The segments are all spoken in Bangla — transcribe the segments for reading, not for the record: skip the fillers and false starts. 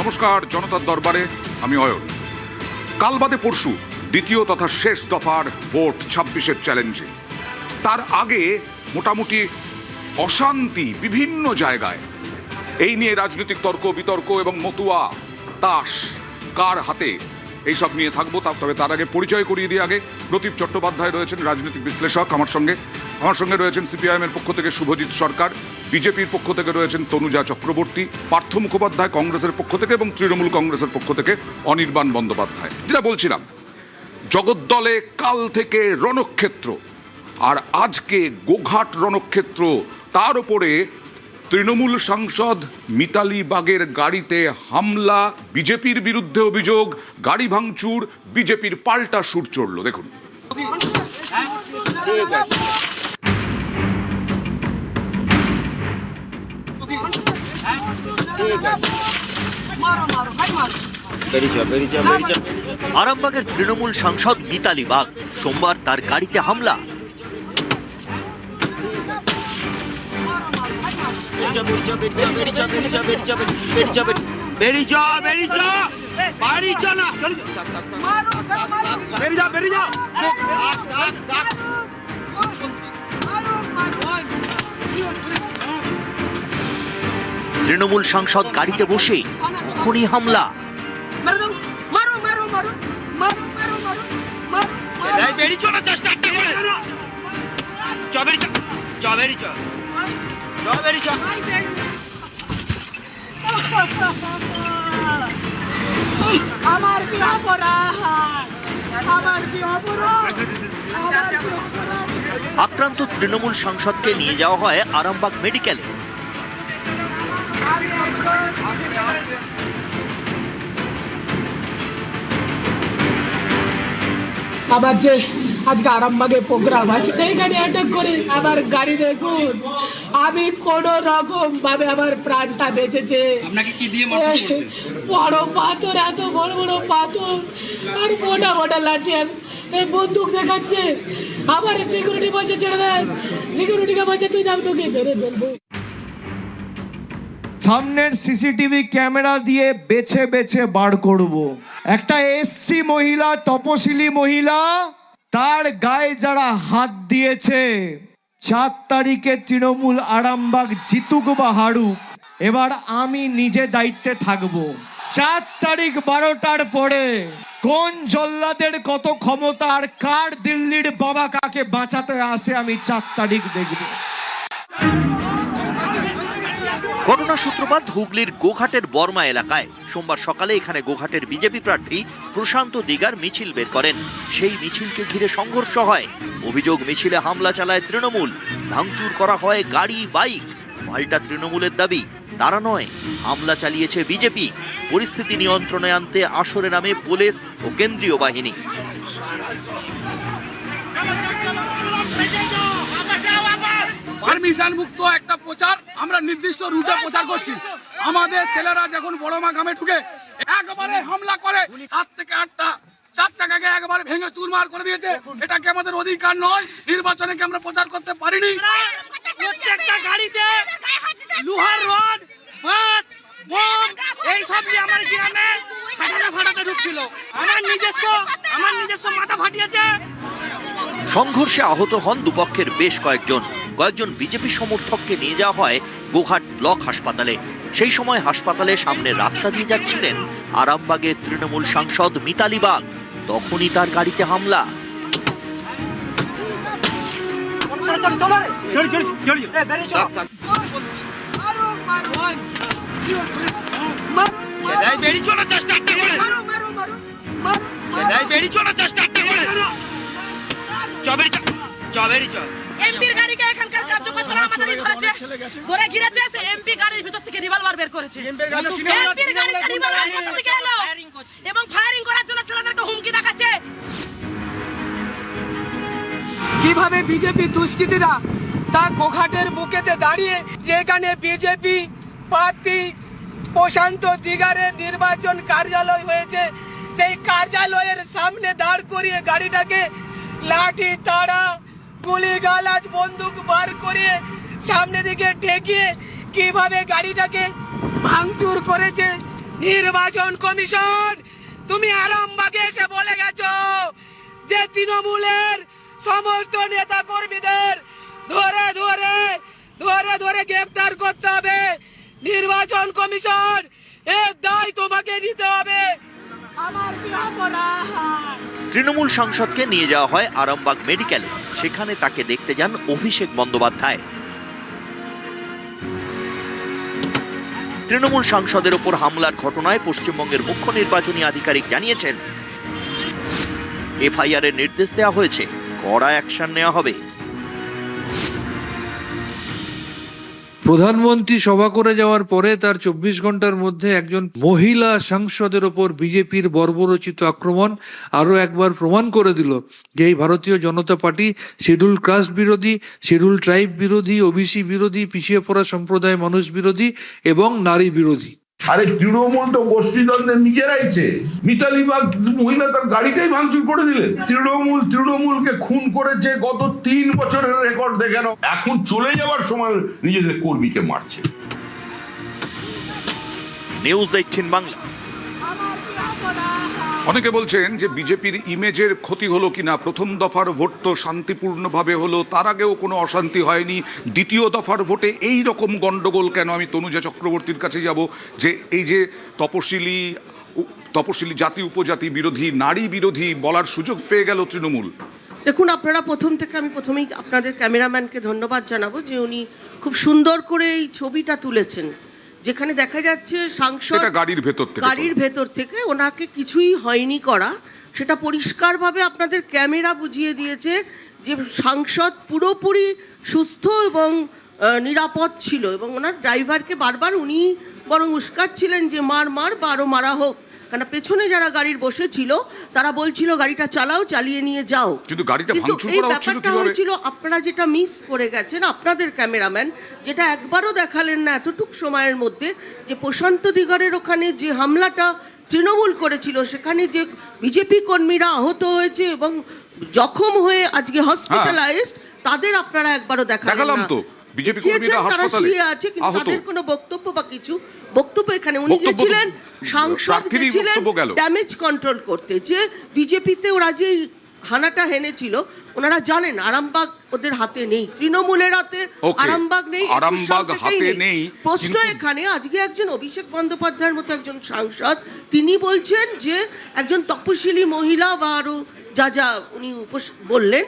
নমস্কার, জনতার দরবারে আমি অয়ন। কাল বাদে পরশু দ্বিতীয় তথা শেষ দফার ভোট 26-এর চ্যালেঞ্জে। তার আগে মোটামুটি অশান্তি বিভিন্ন জায়গায়, এই নিয়ে রাজনৈতিক তর্ক বিতর্ক এবং মতুয়া তাস কার হাতে, এইসব নিয়ে থাকবো। তবে তার আগে পরিচয় করিয়ে দিয়ে আগে প্রদীপ চট্টোপাধ্যায় রয়েছেন রাজনৈতিক বিশ্লেষক আমার সঙ্গে রয়েছেন সিপিআইএমের পক্ষ থেকে শুভজিৎ সরকার, বিজেপির পক্ষ থেকে রয়েছেন তনুজা চক্রবর্তী, পার্থ মুখোপাধ্যায় কংগ্রেসের পক্ষ থেকে এবং তৃণমূল কংগ্রেসের পক্ষ থেকে অনির্বাণ বন্দ্যোপাধ্যায়। যেটা বলছিলাম, জগদ্দলে কাল থেকে রণক্ষেত্র, আর আজকে গোঘাট রণক্ষেত্র। তার উপরে তৃণমূল সাংসদ মিতালি বাগের গাড়িতে হামলা, বিজেপির বিরুদ্ধে অভিযোগ, গাড়ি ভাঙচুর, বিজেপির পাল্টা সুর চড়ল। দেখুন। আরামবাগের তৃণমূল সাংসদ মিতালি বাগ সোমবার তার গাড়িতে হামলা। তৃণমূল সাংসদ গাড়িতে বসে তখনই হামলা। আক্রান্ত তৃণমূল সাংসদকে নিয়ে যাওয়া হয় আরামবাগ মেডিকেলে। আবার যে আজকে আরামবাগে প্রোগ্রাম আছে সেইখানে অ্যাটাক করে আমার গাড়ি, দেখুন আমি কোন রকম ভাবে আমার প্রাণটা বেঁচেছে। বড় পাথর, এত বড় বড় পাথর আর মোটা মোটা লাঠি আর বন্দুক দেখাচ্ছে। আবার সিকিউরিটি বলছে ছেড়ে দেন, সিকিউরিটিকে বলছে তুই নাম, তোকে মেরে ফেলবো। সামনের সিসিটিভি ক্যামেরা দিয়ে বেছে বেছে বার করব। একটা এসসি মহিলা, তপশিলি মহিলা, তার গায়ে যারা হাত দিয়েছে, 4 তারিখে তৃণমূল আরামবাগ জিতুক বা হারুক, এবার আমি নিজে দায়িত্বে থাকব। 4 তারিখ 12টার পরে কোন জল্লাদের কত ক্ষমতা আর কার দিল্লির বাবা কাকে বাঁচাতে আসে আমি 4 তারিখ দেখব। ঘটনার সূত্রপাত হুগলির গোঘাটের বর্মা এলাকায়। সোমবার সকালে এখানে গোঘাটের বিজেপি প্রার্থী প্রশান্ত দিগার মিছিল বের করেন। সেই মিছিলকে ঘিরে সংঘর্ষ হয়। অভিযোগ, মিছিলে হামলা চালায় তৃণমূল, ভাঙচুর করা হয় গাড়ি বাইক। পাল্টা তৃণমূলের দাবি তারা নয়, হামলা চালিয়েছে বিজেপি। পরিস্থিতি নিয়ন্ত্রণে আনতে আসরে নামে পুলিশ ও কেন্দ্রীয় বাহিনী। পারমিশন মুক্ত একটা প্রচার, আমরা নির্দিষ্ট রুটে প্রচার করছি। আমাদের ছেলেরা যখন বড়মা গ্রামে ঢুকে একবারে হামলা করে, 7 থেকে 8টা 4 চাকাকে একবারে ভেঙে চুরমার করে দিয়েছে। এটা কি আমাদের অধিকার নয়? নির্বাচনে কি আমরা প্রচার করতে পারিনি? প্রত্যেকটা গাড়িতে লোহার রড, বাস, বোম এই সব দিয়ে আমার গ্রামে ফাটাতে ঢুকছিল। আমার নিজস্ব মাথা ফাটিয়েছে। সংঘর্ষে আহত হন দুপক্ষের বেশ কয়েকজন বিজেপি সমর্থককে নিয়ে যাওয়া হয় গোঘাট ব্লক হাসপাতালে। সেই সময় হাসপাতালের সামনে রাস্তা দিয়ে যাচ্ছিলেন আরামবাগের তৃণমূল সাংসদ মিতালি বাগ। তখনই তার গাড়িতে হামলা। এমপির গাড়িকে এখানকার কার্যকর্তারা আমাদেরই ধরেছে, ধরে ঘিরেছে। সে এমপি গাড়ির ভিতর থেকে রিভলভার বের করেছে। এমপির গাড়িতে রিভলভার কোথা থেকে এলো এবং ফায়ারিং করার জন্য ছেলেদেরকে হুমকি দেখাচ্ছে। কিভাবে বিজেপি দুষ্কৃতীরা তা গোঘাটের বুকেতে দাঁড়িয়ে, যেখানে বিজেপি প্রার্থী প্রশান্ত দিগারের নির্বাচন কার্যালয় হয়েছে, সেই কার্যালয়ের সামনে দাঁড় করিয়ে গাড়িটাকে লাঠি, তাড়া, গুলি গালাজ, বন্দুক বার করিয়ে সামনে দিকে ঠেকিয়ে কিভাবে গাড়িটাকে ভাঙচুর করেছে নির্বাচন কমিশন, তুমি আরামবাগে এসে বলে গেছো যে তৃণমূলের সমস্ত নেতা কর্মীদের ধরে ধরে ধরে ধরে গ্রেফতার করতে হবে। নির্বাচন কমিশন, এর দায় তোমাকে নিতে হবে। আমার কি অপরাধ? তৃণমূল সাংসদকে নিয়ে যাওয়া হয় আরামবাগ মেডিকেলে। সেখানে তাকে দেখতে যান অভিষেক বন্দ্যোপাধ্যায়। তৃণমূল সাংসদের ওপর হামলার ঘটনায় পশ্চিমবঙ্গের মুখ্য নির্বাচনী আধিকারিক জানিয়েছেন, এফআইআর এর নির্দেশ দেওয়া হয়েছে, কড়া অ্যাকশন নেওয়া হবে। প্রধানমন্ত্রী সভা করে যাওয়ার পরে তার 24 ঘন্টার মধ্যে একজন মহিলা সাংসদের ওপর বিজেপির বর্বরচিত আক্রমণ আরো একবার প্রমাণ করে দিল যে এই ভারতীয় জনতা পার্টি শিডিউল কাস্ট বিরোধী, শিডিউল ট্রাইব বিরোধী, ওবিসি বিরোধী, পিছিয়ে পড়া সম্প্রদায় মানুষ বিরোধী এবং নারী বিরোধী। আরে তৃণমূল তো গোষ্ঠীদ্বন্দ্বের নিজেরাইছে। মিতালি বাগ মহিলা তার গাড়িটাই ভাঙচুর করে দিলেন। তৃণমূলকে খুন করেছে গত 3 বছরের রেকর্ড দেখানো। এখন চলে যাওয়ার সময় নিজেদের কর্মীকে মারছে। নিউজ 18 বাংলা। অনেকে বলছেন যে বিজেপির ইমেজের ক্ষতি হলো কিনা। প্রথম দফার ভোট তো শান্তিপূর্ণভাবে হলো, তার আগেও কোনো অশান্তি হয়নি। দ্বিতীয় দফার ভোটে এই রকম গন্ডগোল কেন? আমি তনুজা চক্রবর্তীর কাছে যাব, যে এই যে তপশিলি জাতি উপজাতি বিরোধী, নারী বিরোধী বলার সুযোগ পেয়ে গেল তৃণমূল। দেখুন, আপনারা আমি প্রথমেই আপনাদের ক্যামেরাম্যানকে ধন্যবাদ জানাবো যে উনি খুব সুন্দর করে এই ছবিটা তুলেছেন, যেখানে দেখা যাচ্ছে সাংসদ গাড়ির ভেতর থেকে ওনাকে কিছুই হয়নি করা, সেটা পরিষ্কারভাবে আপনাদের ক্যামেরা বুঝিয়ে দিয়েছে যে সাংসদ পুরোপুরি সুস্থ এবং নিরাপদ ছিল। এবং ওনার ড্রাইভারকে বারবার উনি বরং উস্কাচ্ছিলেন যে মার বা আরো মারা হোক, কারণ পেছনে যারা গাড়ির বসেছিল তারা বলছিল গাড়িটা চালাও, চালিয়ে নিয়ে যাও। কিন্তু এই ব্যাপারটা হয়েছিল, আপনারা যেটা মিস করে গেছেন, আপনাদের ক্যামেরাম্যান যেটা একবারও দেখালেন না এতটুক সময়ের মধ্যে, যে প্রশান্ত দিগারের ওখানে যে হামলাটা তৃণমূল করেছিল, সেখানে যে বিজেপি কর্মীরা আহত হয়েছে এবং জখম হয়ে আজকে হসপিটালাইজড, তাদের আপনারা একবারও দেখালেন না। বিজেপি কর্মীরা হাসপাতালে আছে, কিন্তু তাদের কোনো বক্তব্য বা কিছু বক্তব্য এখানে উনি গেছিলেন, সাংসদ গেছিলেন ড্যামেজ কন্ট্রোল করতে। যে বিজেপিতে ওরা যে হানাটা হেনেছিল, ওনারা জানেন আরামবাগ ওদের হাতে নেই, তৃণমূলের হাতে আরামবাগ নেই, আরামবাগ হাতে নেই। প্রশ্ন এখানে আজকে একজন অভিষেক বন্দ্যোপাধ্যায়ের মতো একজন সাংসদ, তিনি বলছেন যে একজন তপশিলি মহিলা বা আরো যা উনি বললেন,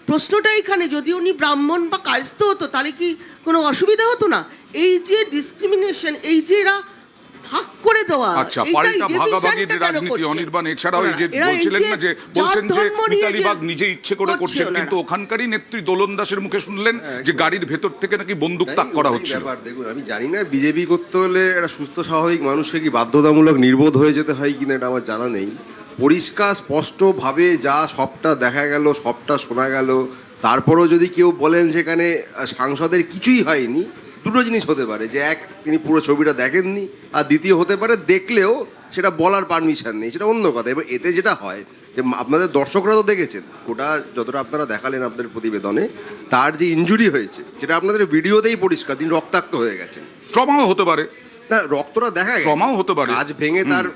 প্রশ্নটা এখানে যদি উনি ব্রাহ্মণ বা কায়স্থ হতো তাহলে কি কোনো অসুবিধা হতো না? এই যে ডিসক্রিমিনেশন, এই যে এরা ভাগ করে দেওয়া, আচ্ছা, পাল্টা ভাগাভাগির রাজনীতি অনির্বাণ। এছাড়াও এই যে বলছিলেন না, যে বলছেন যে মিতালি বাগ নিজে ইচ্ছে করে করছেন, কিন্তু ওখানকারই নেত্রী দোলন দাসের মুখে শুনলেন যে গাড়ির ভেতর থেকে নাকি বন্দুক তাক করা হচ্ছিল। দেখুন, আমি জানি না বিজেপি করতে হলে একটা সুস্থ স্বাভাবিক মানুষকে কি বাধ্যতামূলক নির্বোধ হয়ে যেতে হয় কিনা, এটা আমার জানা নেই। পরিষ্কার স্পষ্টভাবে যা সবটা দেখা গেল, সবটা শোনা গেল, তারপরেও যদি কেউ বলেন যেখানে সাংসদের কিছুই হয়নি, দুটো জিনিস হতে পারে, যে এক, তিনি পুরো ছবিটা দেখেননি, আর দ্বিতীয় হতে পারে দেখলেও সেটা বলার পারমিশন নেই, সেটা অন্য কথা। এবার এতে যেটা হয় যে আপনাদের দর্শকরা তো দেখেছেন, ওটা যতটা আপনারা দেখালেন আপনাদের প্রতিবেদনে, তার যে ইনজুরি হয়েছে সেটা আপনাদের ভিডিওতেই পরিষ্কার, তিনি রক্তাক্ত হয়ে গেছেন। ট্রমাও হতে পারে, রক্তটা দেখা যাচ্ছে, ট্রমাও হতে পারে, কাজ ভেঙে তার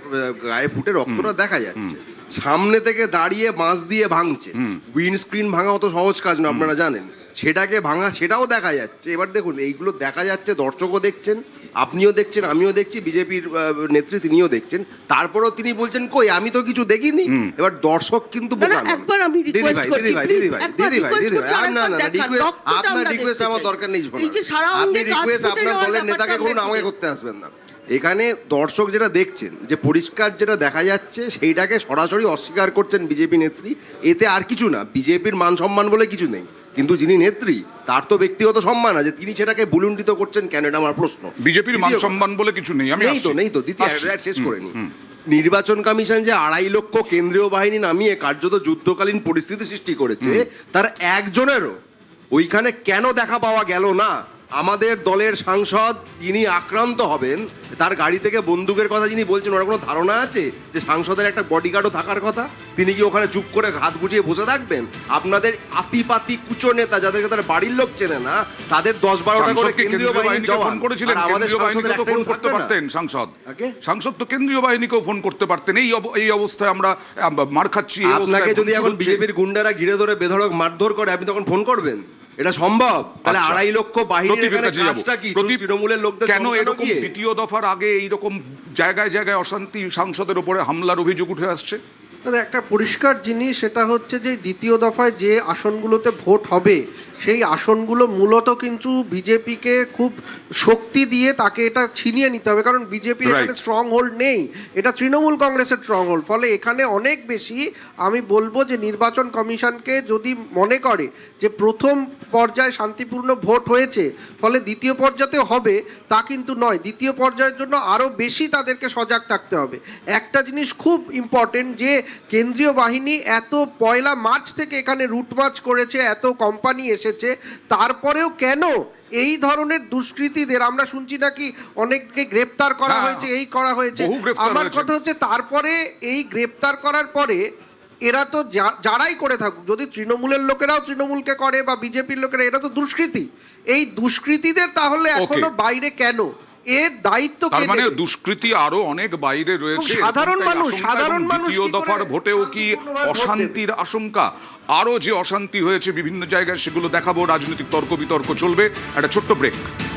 গায়ে ফুটে রক্তটা দেখা যাচ্ছে। সামনে থেকে দাঁড়িয়ে বাঁশ দিয়ে ভাঙছে, উইন্ডস্ক্রিন ভাঙা অত সহজ কাজ না, আপনারা জানেন। সেটাকে ভাঙা, সেটাও দেখা যাচ্ছে। এবার দেখুন, এইগুলো দেখা যাচ্ছে, দর্শকও দেখছেন, আপনিও দেখছেন, আমিও দেখছি, বিজেপির নেত্রী তিনিও দেখছেন, তারপরেও তিনি বলছেন কই আমি তো কিছু দেখিনি। এবার দর্শক কিন্তু বোকা নন। আপনার রিকোয়েস্ট আমার দরকার নেই, আপনি রিকোয়েস্ট আপনার দলের নেতাকে করুন, আমাকে করতে আসবেন না। এখানে দর্শক যেটা দেখছেন, যে পরিষ্কার যেটা দেখা যাচ্ছে, সেইটাকে সরাসরি অস্বীকার করছেন বিজেপি নেত্রী। এতে আর কিছু না, বিজেপির মান সম্মান বলে কিছু নেই, কিন্তু যিনি নেত্রী তার তো ব্যক্তিগত সম্মান আছে, তিনি সেটাকে বুলুণ্ঠিত করছেন কেন, এটা আমার প্রশ্ন। বিজেপির মান সম্মান বলে কিছু নেই, নেই তো দ্বিতীয় শেষ করে নি। নির্বাচন কমিশন যে 2.5 লক্ষ কেন্দ্রীয় বাহিনী নামিয়ে কার্যত যুদ্ধকালীন পরিস্থিতি সৃষ্টি করেছে, তার একজনেরও ওইখানে কেন দেখা পাওয়া গেল না, আমাদের দলের সাংসদ যিনি আক্রান্ত হবেন, তার গাড়ি থেকে বন্দুকের কথা যিনি বলছেন, ওনার কোনো ধারণা আছে যে সাংসদের একটা বডিগার্ডও থাকার কথা? তিনি কি ওখানে চুপ করে হাত গুটিয়ে বসে থাকবেন? আপনাদের আতিপাতি কুচো নেতা, যাদেরকে তার বাড়ির লোক চেনে না, তাদের 10-12টা করে কেন্দ্রীয় বাহিনীর জওয়ান ফোন করেছিলেন, কেন্দ্রীয় বাহিনীকে তো ফোন করতে পারতেন সাংসদ তো কেন্দ্রীয় বাহিনীকেও ফোন করতে পারতেন। এই অবস্থায় আমরা মার খাচ্ছি। আপনাকে যদি এখন বিজেপির গুন্ডারা ঘিরে ধরে বেধড়ক মারধর করে, আপনি তখন ফোন করবেন? এটা সম্ভব? তাহলে 2.5 লক্ষ বাহিনীর এখানে কাজটা কি? তৃণমূলের লোকদের কেন এরকম দ্বিতীয় দফার আগে এইরকম জায়গায় জায়গায় অশান্তি, সাংসদের উপরে হামলার অভিযোগ উঠে আসছে? একটা পরিষ্কার জিনিস, সেটা হচ্ছে যে দ্বিতীয় দফায় যে আসনগুলোতে ভোট হবে সেই আসনগুলো মূলত কিন্তু বিজেপিকে খুব শক্তি দিয়ে তাকে এটা ছিনিয়ে নিতে হবে, কারণ বিজেপির এখানে স্ট্রং হোল্ড নেই, এটা তৃণমূল কংগ্রেসের স্ট্রং হোল্ড। ফলে এখানে অনেক বেশি আমি বলবো যে নির্বাচন কমিশনকে যদি মনে করে যে প্রথম পর্যায়ে শান্তিপূর্ণ ভোট হয়েছে ফলে দ্বিতীয় পর্যায়ে হবে, তা কিন্তু নয়। দ্বিতীয় পর্যায়ের জন্য আরও বেশি তাদেরকে সজাগ থাকতে হবে। একটা জিনিস খুব ইম্পর্টেন্ট, যে কেন্দ্রীয় বাহিনী এত 1 মার্চ থেকে এখানে রুট মার্চ করেছে, এত কোম্পানি এসেছে, তারপরেও কেন এই ধরনের দুষ্কৃতীদের আমরা শুনছি নাকি অনেককে গ্রেপ্তার করা হয়েছে, এই করা হয়েছে। আমার কথা হচ্ছে তারপরে এই গ্রেপ্তার করার পরে এরা তো যারাই করে থাকুক, যদি তৃণমূলের লোকেরাও তৃণমূলকে করে বা বিজেপির লোকেরা, এরা তো দুষ্কৃতী। এই দুষ্কৃতীদের তাহলে এখনো বাইরে কেন? এর দায়িত্ব তার মানে দুষ্কৃতী আরো অনেক বাইরে রয়েছে। সাধারণ মানুষ দ্বিতীয় দফার ভোটেও কি অশান্তির আশঙ্কা? আরো যে অশান্তি হয়েছে বিভিন্ন জায়গায় সেগুলো দেখাবো, রাজনৈতিক তর্ক বিতর্ক চলবে। একটা ছোট্ট ব্রেক।